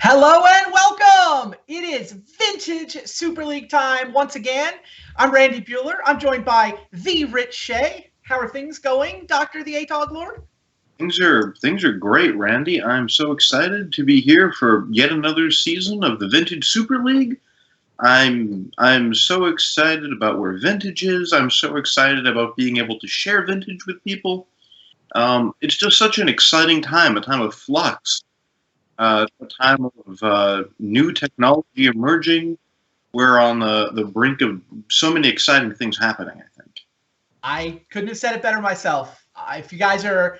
Hello and welcome! It is Vintage Super League time once again. I'm Randy Bueller. I'm joined by the Rich Shea. How are things going, Dr. the ATOG Lord? Things are great, Randy. I'm so excited to be here for yet another season of the Vintage Super League. I'm so excited about where Vintage is. I'm so excited about being able to share Vintage with people. It's just such an exciting time, a time of flux, a time of new technology emerging. We're on the brink of so many exciting things happening, I think. I couldn't have said it better myself. If you guys are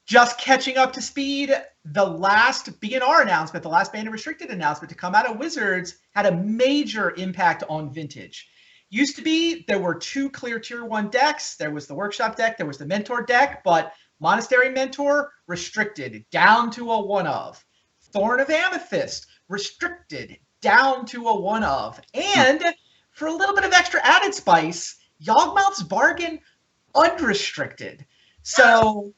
just catching up to speed, the last BNR announcement, the last Banned and Restricted announcement to come out of Wizards had a major impact on Vintage. Used to be there were two clear Tier 1 decks. There was the Workshop deck, there was the Mentor deck, but Monastery Mentor restricted down to a 1 of. Thorn of Amethyst restricted down to a 1 of. And for a little bit of extra added spice, Yawgmoth's Bargain unrestricted. So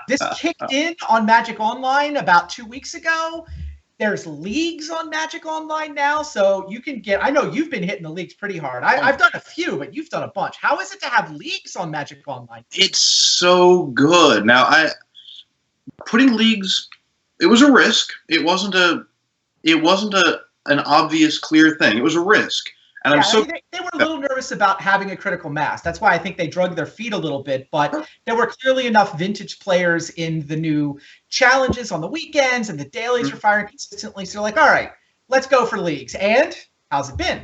this kicked in on Magic Online about 2 weeks ago. There's leagues on Magic Online now, so you can get. I know you've been hitting the leagues pretty hard. I've done a few, but you've done a bunch. How is it to have leagues on Magic Online? It's so good. Now, putting leagues, it was a risk. It wasn't an obvious, clear thing. It was a risk. And they were a little nervous about having a critical mass. That's why I think they drug their feet a little bit. But there were clearly enough Vintage players in the new challenges on the weekends, and the dailies were firing consistently. So they're like, all right, let's go for leagues. And how's it been?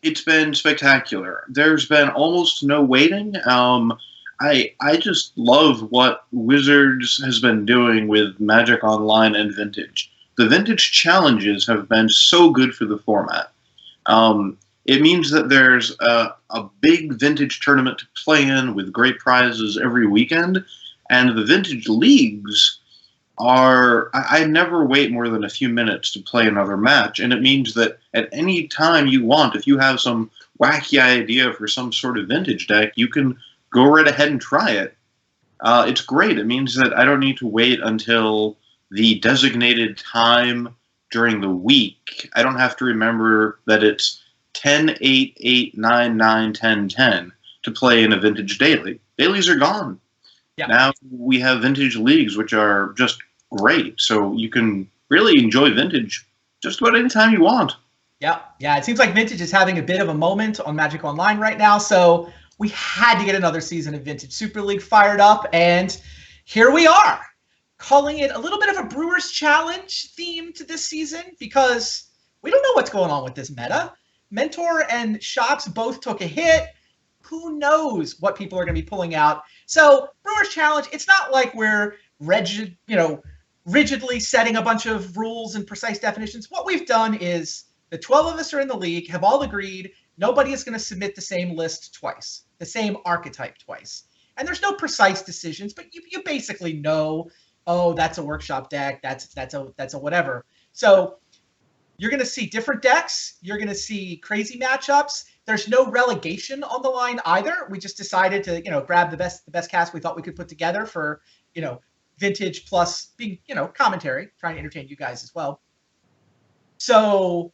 It's been spectacular. There's been almost no waiting. I just love what Wizards has been doing with Magic Online and Vintage. The Vintage challenges have been so good for the format. It means that there's a big Vintage tournament to play in with great prizes every weekend, and the Vintage leagues are... I never wait more than a few minutes to play another match, and it means that at any time you want, if you have some wacky idea for some sort of Vintage deck, you can go right ahead and try it. It's great. It means that I don't need to wait until the designated time during the week. I don't have to remember that it's 10, 8, 8, 9, 9, 10, 10 to play in a Vintage daily. Dailies are gone. Yeah. Now we have Vintage leagues, which are just great. So you can really enjoy Vintage just about any time you want. Yeah. It seems like Vintage is having a bit of a moment on Magic Online right now. So we had to get another season of Vintage Super League fired up. And here we are, calling it a little bit of a Brewers Challenge theme to this season, because we don't know what's going on with this meta. Mentor and Shops both took a hit. Who knows what people are going to be pulling out? So Brewers Challenge, it's not like we're rigidly setting a bunch of rules and precise definitions. What we've done is the 12 of us are in the league, have all agreed nobody is going to submit the same list twice, the same archetype twice. And there's no precise decisions, but you basically know, oh, that's a Workshop deck, that's a whatever. So you're going to see different decks. You're going to see crazy matchups. There's no relegation on the line either. We just decided to, grab the best cast we thought we could put together for, Vintage plus being, commentary, trying to entertain you guys as well. So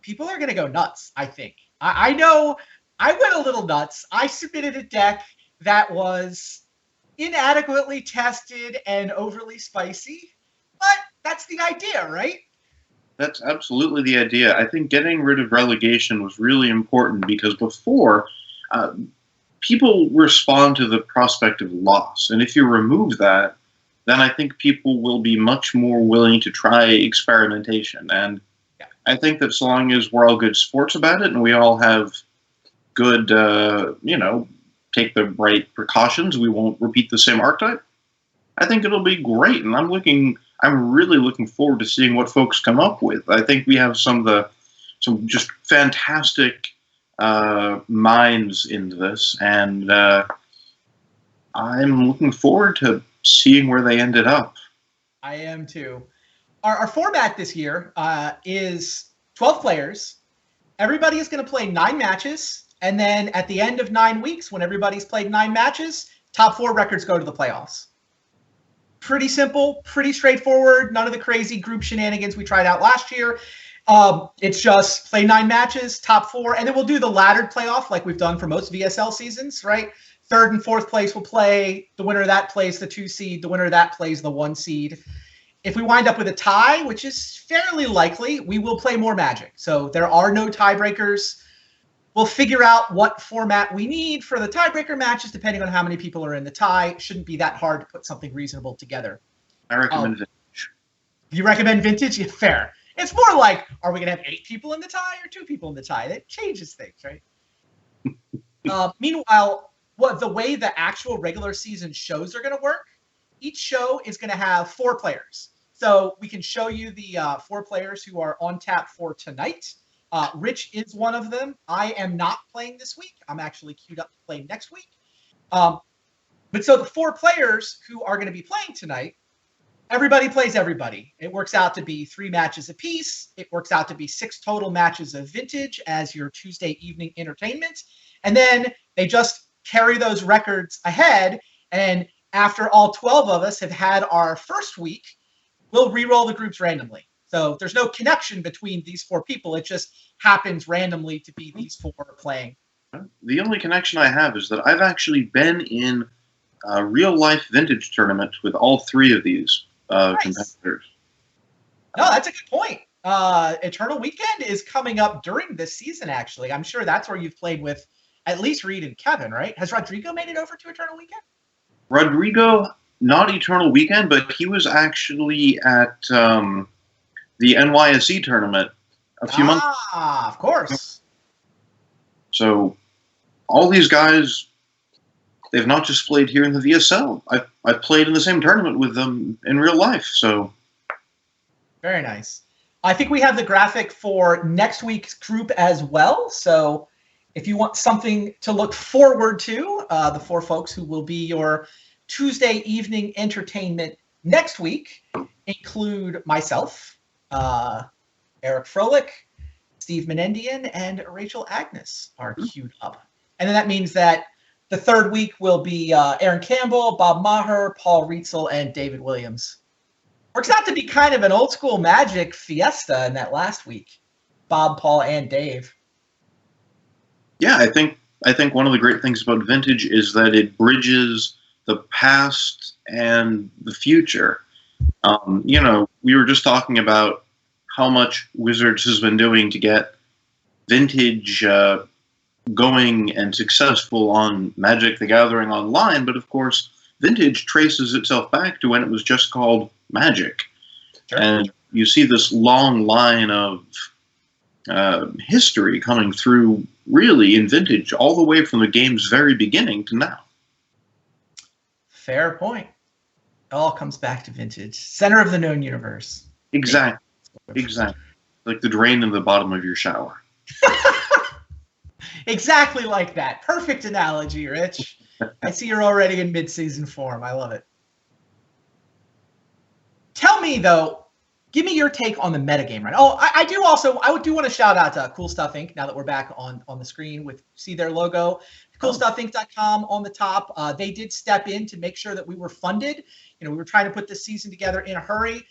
people are going to go nuts, I think. I know I went a little nuts. I submitted a deck that was inadequately tested and overly spicy, but that's the idea, right? That's absolutely the idea. I think getting rid of relegation was really important because before, people respond to the prospect of loss. And if you remove that, then I think people will be much more willing to try experimentation. And I think that so long as we're all good sports about it and we all have good, take the right precautions, we won't repeat the same archetype, I think it'll be great. And I'm really looking forward to seeing what folks come up with. I think we have some just fantastic minds in this, and I'm looking forward to seeing where they ended up. I am too. Our format this year is 12 players. Everybody is going to play 9 matches, and then at the end of 9 weeks, when everybody's played 9 matches, top 4 records go to the playoffs. Pretty simple, pretty straightforward. None of the crazy group shenanigans we tried out last year. It's just play 9 matches, top 4, and then we'll do the laddered playoff like we've done for most VSL seasons, right? 3rd and 4th place will play. The winner of that plays the 2 seed. The winner of that plays the 1 seed. If we wind up with a tie, which is fairly likely, we will play more Magic. So there are no tiebreakers. We'll figure out what format we need for the tiebreaker matches, depending on how many people are in the tie. Shouldn't be that hard to put something reasonable together. I recommend Vintage. You recommend Vintage? Yeah, fair. It's more like, are we going to have 8 people in the tie or 2 people in the tie? That changes things, right? Meanwhile, the way the actual regular season shows are going to work, each show is going to have 4 players. So we can show you the 4 players who are on tap for tonight. Rich is one of them. I am not playing this week. I'm actually queued up to play next week. But so the 4 players who are going to be playing tonight, everybody plays everybody. It works out to be 3 matches apiece. It works out to be 6 total matches of Vintage as your Tuesday evening entertainment. And then they just carry those records ahead. And after all 12 of us have had our first week, we'll re-roll the groups randomly. So there's no connection between these 4 people. It just happens randomly to be these 4 playing. The only connection I have is that I've actually been in a real-life Vintage tournament with all 3 of these competitors. No, that's a good point. Eternal Weekend is coming up during this season, actually. I'm sure that's where you've played with at least Reed and Kevin, right? Has Rodrigo made it over to Eternal Weekend? Rodrigo, not Eternal Weekend, but he was actually at the NYSE tournament a few months ago. Of course. So all these guys, they've not just played here in the VSL. I've played in the same tournament with them in real life. So very nice. I think we have the graphic for next week's group as well. So if you want something to look forward to, the 4 folks who will be your Tuesday evening entertainment next week include myself, Eric Froelich, Steve Menendian, and Rachel Agnes are queued up. And then that means that the 3rd week will be Aaron Campbell, Bob Maher, Paul Rietzel, and David Williams. Works out to be kind of an old school Magic fiesta in that last week. Bob, Paul, and Dave. Yeah, I think one of the great things about Vintage is that it bridges the past and the future. We were just talking about how much Wizards has been doing to get Vintage going and successful on Magic the Gathering Online, but of course, Vintage traces itself back to when it was just called Magic. Sure. And you see this long line of history coming through, really, in Vintage, all the way from the game's very beginning to now. Fair point. It all comes back to Vintage. Center of the known universe. Exactly. Exactly. Like the drain in the bottom of your shower. Exactly like that. Perfect analogy, Rich. I see you're already in mid-season form. I love it. Tell me, though, give me your take on the metagame, right? Oh, I do want to shout out to Cool Stuff Inc. now that we're back on the screen with, see their logo, coolstuffinc.com on the top. They did step in to make sure that we were funded. We were trying to put this season together in a hurry.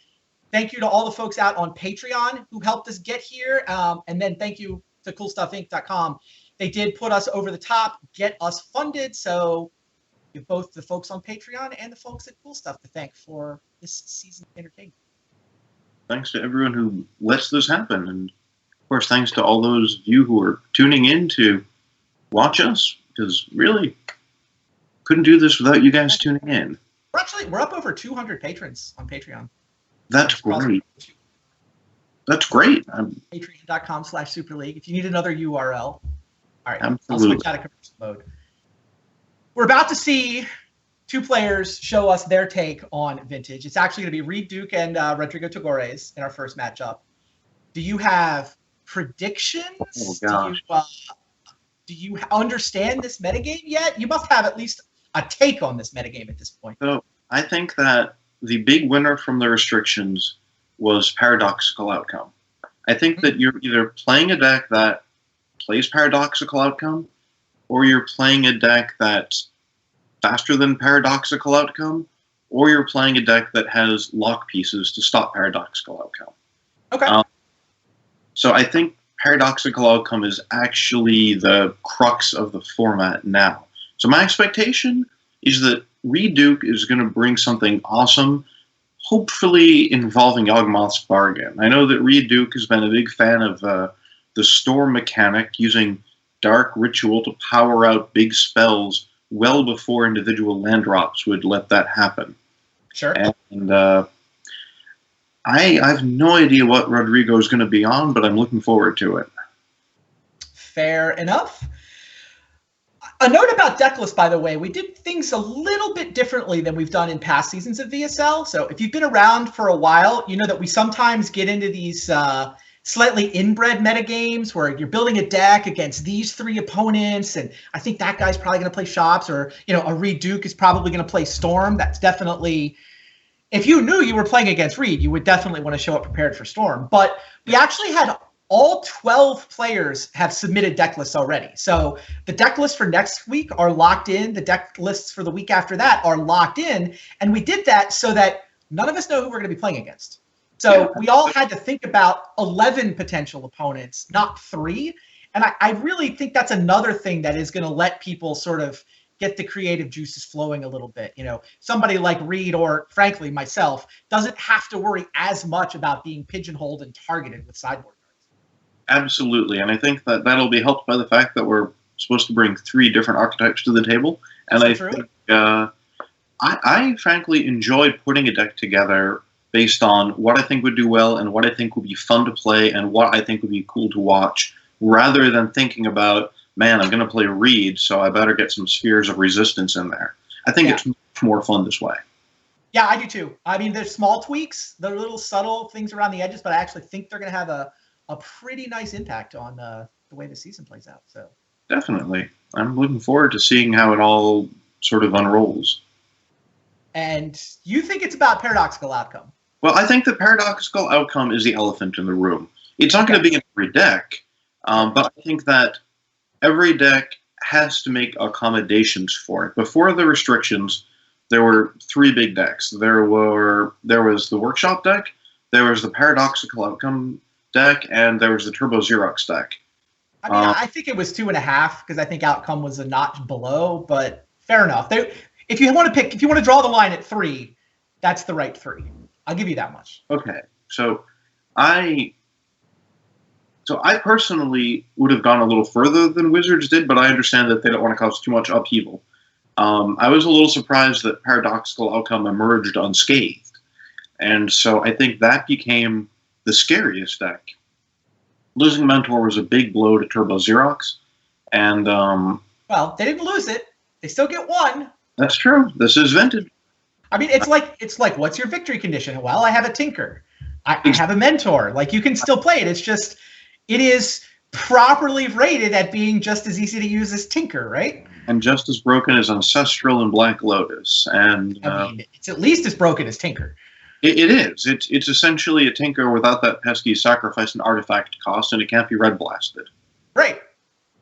Thank you to all the folks out on Patreon who helped us get here. And then thank you to coolstuffinc.com. They did put us over the top, get us funded. So you have both the folks on Patreon and the folks at Cool Stuff to thank for this season entertainment. Thanks to everyone who lets this happen. And of course, thanks to all those of you who are tuning in to watch us, because really couldn't do this without you guys tuning in. We're up over 200 patrons on Patreon. That's great. That's great. Patreon.com/Super League. If you need another URL. All right, absolutely. I'll switch out of commercial mode. We're about to see 2 players show us their take on Vintage. It's actually going to be Reed Duke and Rodrigo Tagores in our first matchup. Do you have predictions? Oh, gosh. Do you understand this metagame yet? You must have at least a take on this metagame at this point. So I think that the big winner from the restrictions was Paradoxical Outcome. I think that you're either playing a deck that plays Paradoxical Outcome, or you're playing a deck that's faster than Paradoxical Outcome, or you're playing a deck that has lock pieces to stop Paradoxical Outcome. Okay. So I think Paradoxical Outcome is actually the crux of the format now. So my expectation is that Reed Duke is going to bring something awesome, hopefully involving Yawgmoth's Bargain. I know that Reed Duke has been a big fan of the Storm mechanic, using Dark Ritual to power out big spells well before individual land drops would let that happen. Sure. And I have no idea what Rodrigo is going to be on, but I'm looking forward to it. Fair enough. A note about decklist, by the way, we did things a little bit differently than we've done in past seasons of VSL. So if you've been around for a while, you know that we sometimes get into these slightly inbred metagames where you're building a deck against these three opponents, and I think that guy's probably going to play Shops, or a Reed Duke is probably going to play Storm. That's definitely, if you knew you were playing against Reed, you would definitely want to show up prepared for Storm. But we actually had all 12 players have submitted deck lists already. So the deck lists for next week are locked in. The deck lists for the week after that are locked in. And we did that so that none of us know who we're going to be playing against. So we all had to think about 11 potential opponents, not 3. And I really think that's another thing that is going to let people sort of get the creative juices flowing a little bit. Somebody like Reed, or frankly myself, doesn't have to worry as much about being pigeonholed and targeted with sideboard. Absolutely, and I think that that'll be helped by the fact that we're supposed to bring 3 different archetypes to the table. And I think I frankly enjoy putting a deck together based on what I think would do well and what I think would be fun to play and what I think would be cool to watch, rather than thinking about, man, I'm going to play Reed, so I better get some Spheres of Resistance in there. I think it's much more fun this way. Yeah, I do too. I mean, there's small tweaks, they're little subtle things around the edges, but I actually think they're going to have a pretty nice impact on the way the season plays out. So definitely, I'm looking forward to seeing how it all sort of unrolls. And you think it's about Paradoxical Outcome? Well, I think the Paradoxical Outcome is the elephant in the room. It's not going to be in every deck, but I think that every deck has to make accommodations for it. Before the restrictions, there were 3 big decks. There was the Workshop deck, there was the Paradoxical Outcome deck, and there was the Turbo Xerox deck. I mean, I think it was 2.5 because I think Outcome was a notch below, but fair enough. If you want to draw the line at 3, that's the right 3. I'll give you that much. Okay, so I personally would have gone a little further than Wizards did, but I understand that they don't want to cause too much upheaval. I was a little surprised that Paradoxical Outcome emerged unscathed, and so I think that became the scariest deck. Losing Mentor was a big blow to Turbo Xerox, and well, they didn't lose it; they still get 1. That's true. This is Vintage. I mean, it's like, what's your victory condition? Well, I have a Tinker, I have a Mentor. Like, you can still play it. It's just, it is properly rated at being just as easy to use as Tinker, right? And just as broken as Ancestral and Black Lotus, and I mean, it's at least as broken as Tinker. It is. It's essentially a Tinker without that pesky sacrifice and artifact cost, and it can't be red blasted. Right.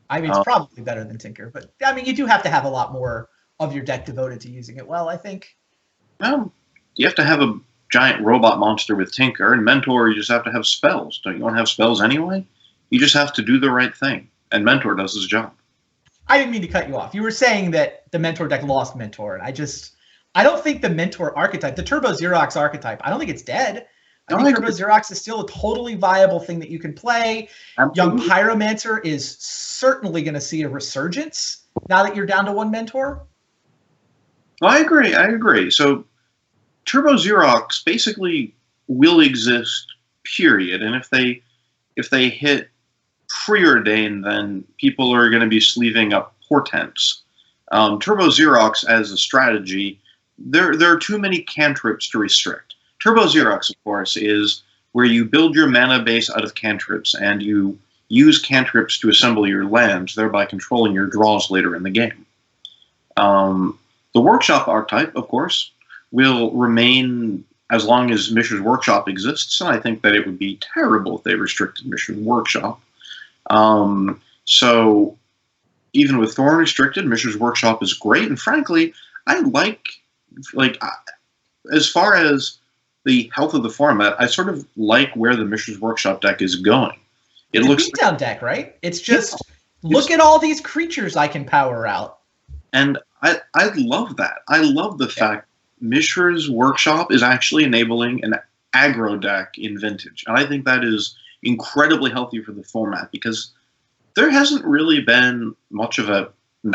I mean, it's probably better than Tinker, but I mean, you do have to have a lot more of your deck devoted to using it well, I think. Well, you have to have a giant robot monster with Tinker, and Mentor, you just have to have spells. Don't you want to have spells anyway? You just have to do the right thing, and Mentor does his job. I didn't mean to cut you off. You were saying that the Mentor deck lost Mentor, and I don't think the Mentor archetype, the Turbo Xerox archetype, I don't think it's dead. I think Turbo Xerox is still a totally viable thing that you can play. Absolutely. Young Pyromancer is certainly going to see a resurgence now that you're down to 1 Mentor. Well, I agree. So Turbo Xerox basically will exist, period. And if they hit preordained, then people are going to be sleeving up portents. Turbo Xerox as a strategy, there are too many cantrips to restrict. Turbo Xerox, of course, is where you build your mana base out of cantrips, and you use cantrips to assemble your lands, thereby controlling your draws later in the game. The Workshop archetype, of course, will remain as long as Mishra's Workshop exists, and I think that it would be terrible if they restricted Mishra's Workshop. So even with Thorn restricted, Mishra's Workshop is great, and frankly, I like as far as the health of the format, I sort of like where the Mishra's Workshop deck is going. It It's looks a beatdown deck, right? It's just yeah, look at all these creatures I can power out. And I love that. I love the fact Mishra's Workshop is actually enabling an aggro deck in Vintage. And I think that is incredibly healthy for the format because there hasn't really been much of an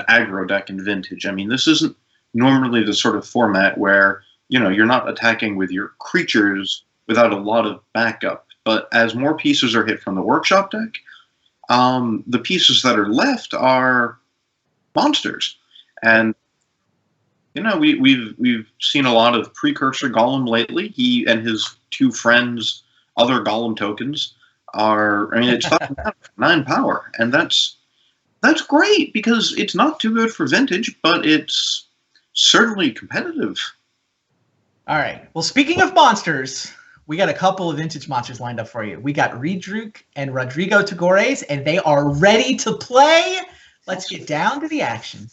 aggro deck in Vintage. I mean, this isn't normally the sort of format where, you're not attacking with your creatures without a lot of backup. But as more pieces are hit from the Workshop deck, the pieces that are left are monsters. And we've seen a lot of Precursor Golem lately. He and his two friends, other Golem tokens, it's 9 power, and that's great because it's not too good for Vintage, but it's certainly competitive. All right. Well, speaking of monsters, we got a couple of Vintage monsters lined up for you. We got Redruk and Rodrigo Tagores, and they are ready to play. Let's get down to the action.